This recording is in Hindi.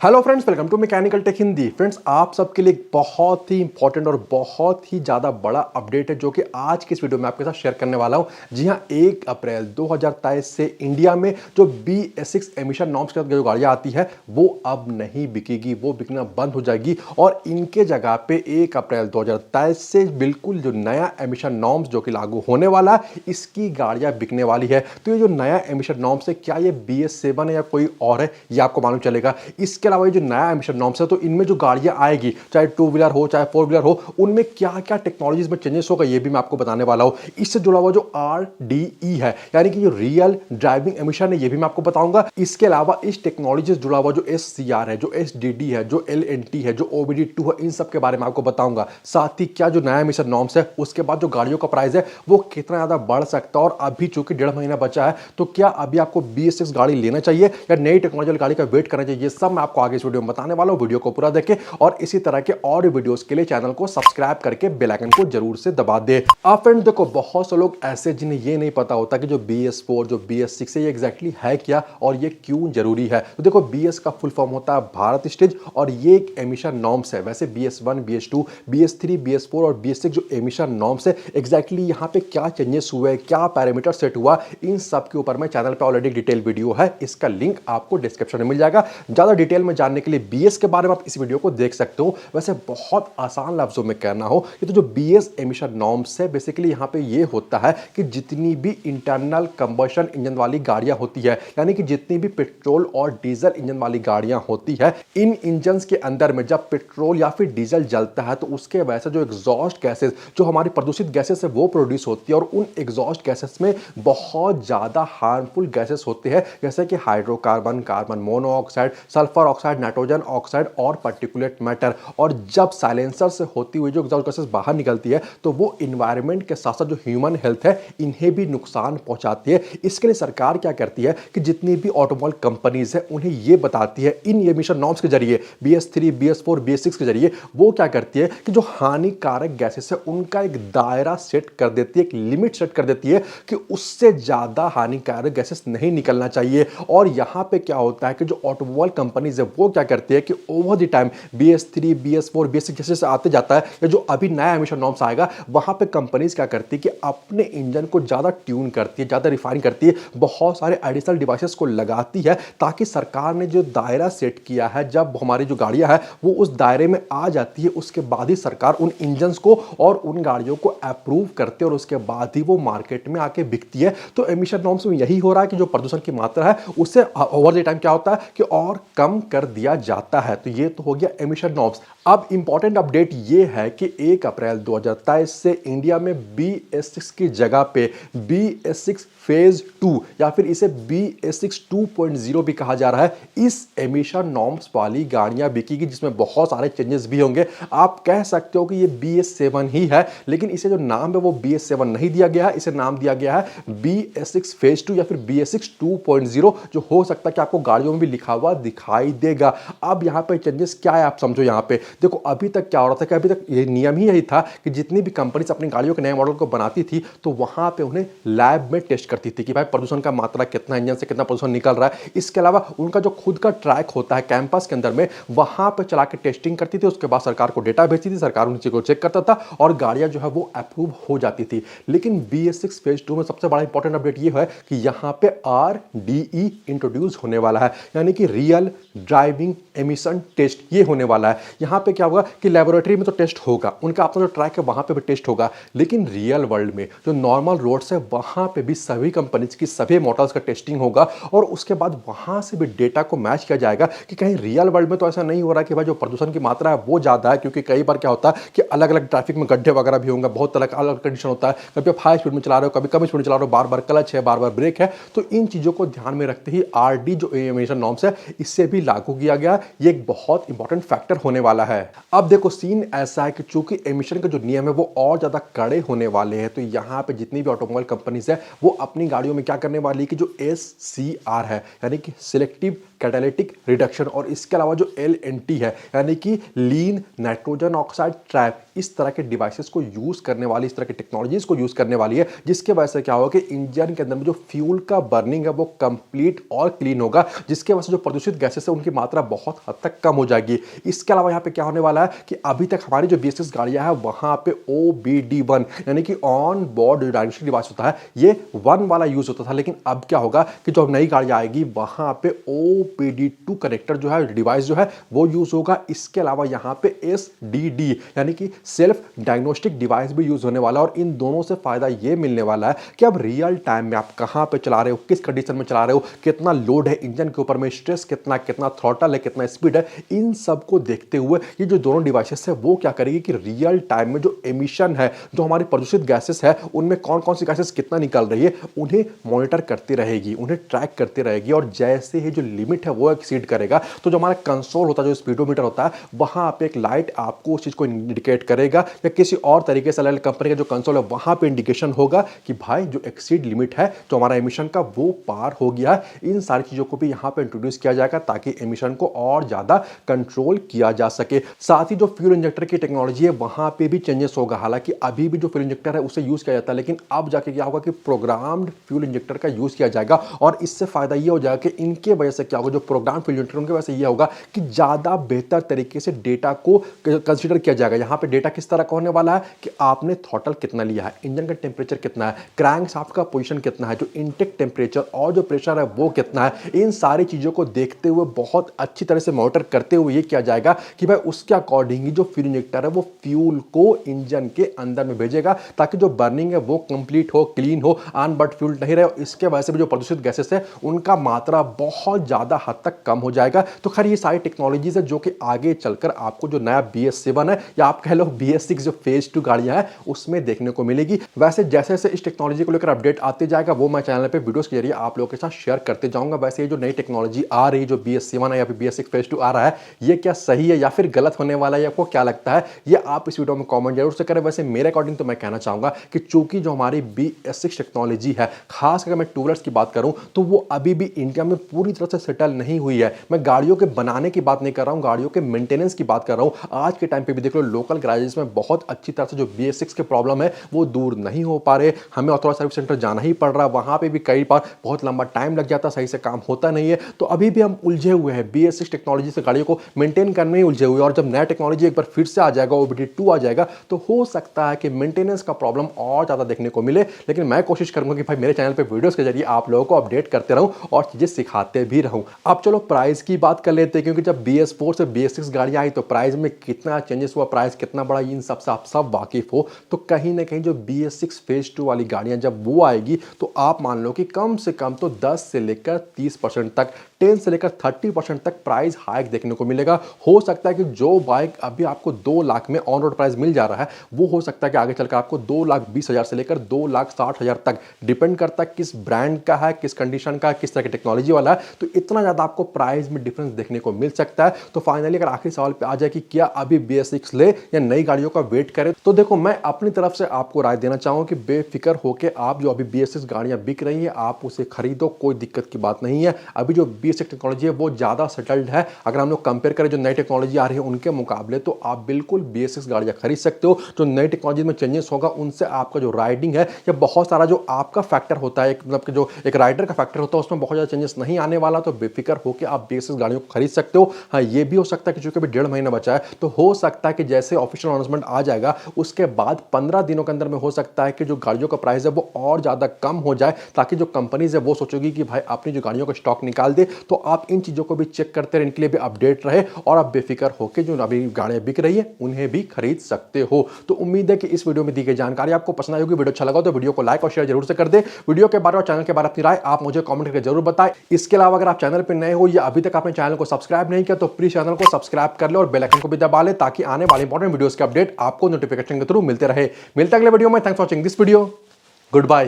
Hello friends, welcome to mechanical tech Hindi. Friends, आप सबके लिए एक बहुत ही इंपॉर्टेंट और बहुत ही ज़्यादा बड़ा अपडेट है जो कि आज की इस वीडियो में आपके साथ शेयर करने वाला हूं। जी हां, 1 अप्रैल 2023 से इंडिया में जो BS6 एमिशन नॉर्म्स के तहत जो गाड़ियां आती है वो अब नहीं बिकेगी, वो बिकना बंद हो जाएगी और इनके जगह पे 1 अप्रैल 2023 से बिल्कुल जो नया एमिशन नॉर्म्स जो कि लागू होने वाला है, इसकी गाड़ियां बिकने वाली है। तो ये जो नया एमिशन नॉर्म्स है, क्या ये BS7 है या कोई और है, ये आपको मालूम चलेगा। इसके अलावा ये जो नया एमिशन नॉर्म्स है, तो इनमें जो गाड़ियां आएगी, चाहे 2 व्हीलर हो चाहे 4 व्हीलर हो, उनमें क्या क्या टेक्नोलॉजीज में चेंजेस होगा ये भी मैं आपको बताने वाला हूं। इससे जुड़ा हुआ जो RDE है, यानी कि जो रियल ड्राइविंग एमिशन है, ये भी मैं आपको बताऊंगा। इसके अलावा इस टेक्नोलॉजी से जुड़ा हुआ जो SCR है, जो SDD है, जो LNT है, जो OBD2 है, इन सब के बारे में आपको बताऊंगा। साथ ही क्या जो नया एमिशन नॉर्म्स है, उसके बाद जो गाड़ियों का प्राइस है वो कितना ज्यादा बढ़ सकता है, और अभी चूंकि 1.5 महीना बचा है, तो क्या अभी आपको BS6 गाड़ी लेना चाहिए या नई टेक्नोलॉजी गाड़ी का वेट करना चाहिए, ये सब मैं आपको आगे इस वीडियो में बताने वाला हूं। वीडियो को पूरा देखें और इसी तरह के और वीडियोस के लिए चैनल को सब्सक्राइब करके बेल आइकन को जरूर से दबा दे। आप फ्रेंड्स देखो, बहुत से लोग ऐसे जिन्हें ये नहीं पता होता कि जो BS4 जो BS6 है, ये एग्जैक्टली है क्या और ये क्यों जरूरी है। तो देखो, BS का फुल फॉर्म होता है भारत स्टेज, और ये एक एमिशन नॉर्म्स है। वैसे BS1, BS2, BS3, BS4 और BS6 जो एमिशन नॉर्म्स है, एग्जैक्टली यहाँ पे क्या चेंजेस हुए, क्या पैरामीटर सेट हुआ, इन सब के ऊपर मैं चैनल पे ऑलरेडी डिटेल वीडियो है, इसका लिंक आपको डिस्क्रिप्शन में मिल जाएगा। ज्यादा डिटेल में जानने के लिए BS के बारे में आप इस वीडियो को देख सकते हो। वैसे बहुत आसान लफ्जों में कहना हो, ये तो जो BS एमिशन नॉर्म्स है, बेसिकली यहाँ पे ये होता है कि जितनी भी इंटरनल कंबशन इंजन वाली गाड़ियां होती है, यानी कि जितनी भी पेट्रोल और डीजल इंजन वाली गाड़ियां होती है, इन इंजन के अंदर में जब पेट्रोल या फिर डीजल जलता है, तो उसके वजह से जो एग्जॉस्ट गैसेस, जो हमारी प्रदूषित गैसेस है, वो प्रोड्यूस होती है, और उन एग्जॉस्ट गैसेस में बहुत ज्यादा हार्मफुल गैसेस होते हैं, जैसे कि hydrocarbon, carbon monoxide, sulphur oxide, nitrogen oxide और पार्टिकुलेट मैटर। और जब साइलेंसर से होती हुई जो एग्जॉस्ट गैसेस बाहर निकलती है, तो वो इन्वायरमेंट के साथ साथ जो ह्यूमन हेल्थ है, इन्हें भी नुकसान पहुंचाती है। इसके लिए सरकार क्या करती है कि जितनी भी ऑटोमोबाइल कंपनीज है, उन्हें ये बताती है इन एमिशन नॉर्म्स के जरिए, BS3, BS4, BS6 के जरिए, वो क्या करती है कि जो हानिकारक गैसेस है, उनका एक दायरा सेट कर देती है, एक लिमिट सेट कर देती है कि उससे ज्यादा हानिकारक गैसेस नहीं निकलना चाहिए। और यहां पे क्या होता है कि जो ऑटोमोबाइल कंपनीज है, वो क्या करती है कि over the time BS3, BS4, BS6 जैसे आते जाता है, या जो अभी नया एमिशन नॉर्म्स आएगा, वहां पे कंपनीज क्या करती है कि अपने इंजन को ज्यादा ट्यून करती है, ज्यादा रिफाइन करती है, बहुत सारे एडिशनल डिवाइसेस को लगाती है, ताकि सरकार ने जो दायरा सेट किया है, जब हमारी जो गाड़ियां है वो उस दायरे में आ जाती है, उसके बाद ही सरकार उन इंजन को और उन गाड़ियों को अप्रूव करते है, और उसके बाद ही वो मार्केट में आके बिकती है। तो एमिशन नॉर्म्स में यही हो रहा है कि जो प्रदूषण की मात्रा है, उससे ओवर द टाइम क्या होता है कि और कम कर दिया जाता है। तो ये तो हो गया एमिशन नॉर्म्स। अब इंपॉर्टेंट अपडेट ये है कि 1 अप्रैल 2023 से इंडिया में BS6 की जगह पे BS6 फेज 2 या फिर इसे BS6 2.0 भी कहा जा रहा है, इस एमिशन नॉर्म्स वाली गाड़ियां बिकेगी, जिसमें बहुत सारे चेंजेस भी होंगे। आप कह सकते हो कि ये BS7 ही है, लेकिन इसे जो नाम है वो BS7 नहीं दिया गया है, इसे नाम दिया गया है BS6 फेज 2 या फिर BS6 2.0, जो हो सकता है कि आपको गाड़ियों में भी लिखा हुआ दिखाई देगा। अब यहां पे चेंजेस क्या है, आप समझो। यहां पे देखो, अभी तक क्या हो रहा था कि अभी तक ये नियम ही यही था कि जितनी भी कंपनीज अपनी गाड़ियों के नए मॉडल को बनाती थी, तो वहां पे उन्हें लैब में टेस्ट करती थी कि भाई प्रदूषण का मात्रा कितना, इंजन से कितना प्रदूषण निकल रहा है। इसके अलावा उनका जो खुद का ट्रैक होता है कैंपस के अंदर में, वहां पे चला के टेस्टिंग करती थी, उसके बाद सरकार को डेटा भेजती थी, सरकार उन चीजों को चेक करता था और गाड़ियां जो है वो अप्रूव हो जाती थी। लेकिन BS6 फेज 2 में सबसे बड़ा इंपॉर्टेंट अपडेट ये है कि यहां पे RDE इंट्रोड्यूस होने वाला है, यानी कि रियल ड्राइविंग एमिशन टेस्ट ये होने वाला है। यहां पे क्या होगा कि लेबोरेटरी में तो टेस्ट होगा, उनका अपना जो ट्रैक है वहां पे भी टेस्ट होगा, लेकिन रियल वर्ल्ड में जो नॉर्मल रोड्स है, वहां पे भी सभी कंपनीज की सभी मॉडल्स का टेस्टिंग होगा, और उसके बाद वहां से भी डेटा को मैच किया जाएगा कि कहीं रियल वर्ल्ड में तो ऐसा नहीं हो रहा कि भाई जो प्रदूषण की मात्रा है वो ज्यादा है। क्योंकि कई बार क्या होता है कि अलग अलग ट्रैफिक में गड्ढे वगैरह भी होंगे, बहुत अलग अलग कंडीशन होता है, कभी आप हाई स्पीड में चला रहे हो, कभी कम स्पीड में चला रहे हो, बार बार क्लच है, बार बार ब्रेक है। तो इन चीजों को ध्यान में रखते ही RD जो एमिशन नॉर्म्स है, इससे भी लागू किया गया। ये एक बहुत इंपॉर्टेंट फैक्टर होने वाला है। अब देखो, सीन ऐसा है कि चूंकि एमिशन के जो नियम है वो और ज्यादा कड़े होने वाले हैं, तो यहां पे जितनी भी ऑटोमोबाइल कंपनीज है, वो अपनी गाड़ियों में क्या करने वाली है कि जो SCR है, यानी कि सिलेक्टिव कैटालिटिक रिडक्शन, और इसके अलावा जो LNT है, यानी कि लीन नाइट्रोजन ऑक्साइड ट्रैप, इस तरह के डिवाइसेस को यूज करने वाली, इस तरह की टेक्नोलॉजीज को यूज करने वाली है, जिसके वजह से क्या होगा कि इंजन के अंदर में जो फ्यूल का बर्निंग है वो कंप्लीट और क्लीन होगा, जिसके वजह से जो प्रदूषित गैसेस है उनकी की मात्रा बहुत हद तक कम हो जाएगी। इसके अलावा यहाँ पे क्या होने वाला है कि अभी तक हमारी जो BS6 गाड़ियां हैं वहां पे OBD1 यानी कि ऑन बोर्ड डायग्नोस्टिक डिवाइस होता है, ये 1 वाला यूज होता था, लेकिन अब क्या होगा कि जो नई गाड़ी आएगी वहां पे OBD2 कनेक्टर जो है, डिवाइस जो है वो यूज होगा। इसके अलावा यहाँ पे SDD यानी कि सेल्फ डायग्नोस्टिक डिवाइस भी यूज होने वाला है। और इन दोनों से फायदा ये मिलने वाला है कि अब रियल टाइम में आप कहां पे चला रहे हो, किस कंडीशन में चला रहे हो, कितना लोड है इंजन के ऊपर में, स्ट्रेस कितना थ्रॉटल है, कितना स्पीड है, इन सब को देखते हुए ये जो दोनों डिवाइसेस है वो क्या करेगी कि रियल टाइम में जो एमिशन है, जो हमारी प्रदूषित गैसेस है, उनमें कौन कौन सी गैसेस कितना निकल रही है, उन्हें मॉनिटर करती रहेगी, उन्हें ट्रैक करती रहेगी। और जैसे ही जो लिमिट है वो एक्सीड करेगा तो जो हमारा कंसोल होता है, जो स्पीडोमीटर होता है, वहां पे एक लाइट आपको उस चीज को इंडिकेट करेगा, या किसी और तरीके से अलग कंपनी का जो कंसोल है वहां पे इंडिकेशन होगा कि भाई जो एक्सीड लिमिट है जो हमारा एमिशन का वो पार हो गया है। इन सारी चीजों को भी यहां पे इंट्रोड्यूस किया जाएगा ताकि एमिशन को और ज्यादा कंट्रोल किया जा सके। साथ ही जो फ्यूल इंजेक्टर की टेक्नोलॉजी है वहां पे भी चेंजेस होगा। हालांकि अभी भी जो फ्यूल इंजेक्टर है उसे यूज किया जाता है, लेकिन अब जाके क्या होगा कि प्रोग्राम्ड फ्यूल इंजेक्टर का यूज किया जाएगा। और इससे फायदा ये हो जाएगा कि इनके वजह से क्या होगा, जो प्रोग्राम फ्यूल इंजेक्टर उनके वजह से ये होगा कि ज्यादा बेहतर तरीके से डेटा को कंसीडर किया जाएगा। यहां पे डेटा किस तरह का होने वाला है कि आपने थ्रॉटल कितना लिया है, इंजन का टेम्परेचर कितना है, क्रैंकशाफ्ट का पोजीशन कितना है, जो इनटेक टेम्परेचर और जो प्रेशर है वो कितना है, इन सारी चीजों को देखते हुए बहुत अच्छी तरह से मॉनिटर करते हुए ये किया जाएगा कि भाई उसके अकॉर्डिंग ही जो फ्यूल इंजेक्टर है वो फ्यूल को इंजन के अंदर में भेजेगा ताकि जो बर्निंग है वो कंप्लीट हो, क्लीन हो, अनबर्न फ्यूल नहीं रहे। इसके वजह से भी जो प्रदूषित गैसेस है उनका मात्रा बहुत ज्यादा हद तक कम हो जाएगा। तो खैर ये सारी टेक्नोलॉजीज है जो कि आगे चलकर आपको जो नया BS7 है या आप कह लो BS6 जो फेज 2 गाड़ियां हैं उसमें देखने को मिलेगी। वैसे जैसे जैसे इस टेक्नोलॉजी को लेकर अपडेट आते जाएगा वो मैं चैनल पे वीडियोस के जरिए आप लोगों के साथ शेयर करते जाऊंगा। वैसे ये जो नई टेक्नोलॉजी आ रही है, जो BS7 है या फिर BS6 फेज 2 आ रहा है, ये क्या सही है या फिर गलत होने वाला है, आपको क्या लगता है ये आप इस वीडियो में कमेंट जरूर से करें। वैसे मेरे अकॉर्डिंग तो मैं कहना चाहूंगा कि चूंकि जो हमारी BS6 टेक्नोलॉजी है, खास अगर मैं टू व्हीलर्स की बात करूं तो वो अभी भी इंडिया में पूरी तरह से सेटल नहीं हुई है। मैं गाड़ियों के बनाने की बात नहीं कर रहा हूं, गाड़ियों के मेंटेनेंस की बात कर रहा हूं। आज के टाइम पे भी देख लो लोकल गैरेजेस में बहुत अच्छी तरह से जो BS6 के प्रॉब्लम है वो दूर नहीं हो पा रहे। हमें ऑथोराइज्ड सर्विस सेंटर जाना ही पड़ रहा है, वहां पे भी कई बार बहुत लंबा टाइम लग जाता है, सही से काम होता नहीं है। तो अभी भी हम उलझे हुए हैं BS6 टेक्नोलॉजी से, गाड़ियों को मेंटेन करने में उलझे हुए। और जब नया टेक्नोलॉजी एक बार फिर से आ जाएगा, OBD2 आ जाएगा, तो हो सकता है कि मेंटेनेंस का प्रॉब्लम और ज्यादा देखने को मिले। लेकिन मैं कोशिश करूंगा कि भाई मेरे चैनल पे वीडियोस के जरिए आप लोगों को अपडेट करते रहूं और चीजें सिखाते भी रहूं। अब चलो प्राइस की बात कर लेते हैं, क्योंकि जब BS4 से BS6 गाड़ियां आई तो प्राइस में कितना चेंजेस हुआ, प्राइस कितना बड़ा, इन सब से आप सब वाकिफ हो। तो कहीं ना कहीं जो BS6 फेज 2 वाली गाड़ियां जब वो आएगी तो आप मान लो कि कम से कम तो 10 से लेकर 30% तक, 10 से लेकर 30% तक प्राइस हाइक देखने को मिलेगा। हो सकता है कि जो बाइक अभी आपको 2 लाख में ऑन रोड प्राइस मिल जा रहा है वो हो सकता है कि आगे चलकर आपको 2,20,000 से लेकर 2,60,000 तक, डिपेंड करता है किस ब्रांड का है, किस कंडीशन का है, किस तरह की टेक्नोलॉजी वाला है, तो इतना ज्यादा आपको प्राइस में डिफरेंस देखने को मिल सकता है। तो फाइनली अगर आखिरी सवाल पे आ जाए कि क्या अभी BS6 ले या नई गाड़ियों का वेट करें, तो देखो मैं अपनी तरफ से आपको राय देना चाहूंगा कि बेफिक्र होकर आप जो अभी BS6 गाड़ियां बिक रही है आप उसे खरीदो, कोई दिक्कत की बात नहीं है। अभी जो BS6 टेक्नोलॉजी है वो ज्यादा सेटल्ड है। अगर हम लोग कंपेयर करें जो नई टेक्नोलॉजी आ रही है उनके मुकाबले, तो आप बिल्कुल BS6 गाड़ियां खरीद सकते हो। जो नई टेक्नोलॉजी में चेंजेस होगा उनसे आपका जो राइडिंग है या बहुत सारा जो आपका फैक्टर होता है, मतलब कि जो एक राइडर का फैक्टर होता है उसमें बहुत ज्यादा चेंजेस नहीं आने वाला। तो बेफिक्र होकर आप BS6 गाड़ियों को खरीद सकते हो। हाँ, ये भी हो सकता है कि चूंकि अभी 1.5 महीना बचा है तो हो सकता है कि जैसे ऑफिशियल अनाउंसमेंट आ जाएगा उसके बाद 15 दिनों के अंदर में हो सकता है कि जो गाड़ियों का प्राइस है वो और ज्यादा कम हो जाए, ताकि जो कंपनीज है वो सोचेगी कि भाई अपनी जो गाड़ियों का स्टॉक निकाल दे। तो आप इन चीजों को भी चेक करते रहे, इनके लिए भी अपडेट रहे और आप बेफिक्र होकर जो अभी गाड़ियां बिक रही है उन्हें भी खरीद सकते हो। तो उम्मीद है कि इस वीडियो में दी गई जानकारी आपको पसंद आई होगी। वीडियो अच्छा लगा तो वीडियो को लाइक और शेयर जरूर से कर दे। वीडियो के बारे और चैनल के बारे में अपनी राय आप मुझे कमेंट करके जरूर बताएं। इसके अलावा अगर आप चैनल पर नए हो या अभी तक आपने चैनल को सब्सक्राइब नहीं किया तो प्लीज चैनल को सब्सक्राइब कर ले और बेल आइकन को भी दबा ले, ताकि आने वाले इंपॉर्टेंट वीडियोस के अपडेट आपको नोटिफिकेशन के थ्रू मिलते रहे। मिलते अगले वीडियो में। Thanks for watching this video. Good bye.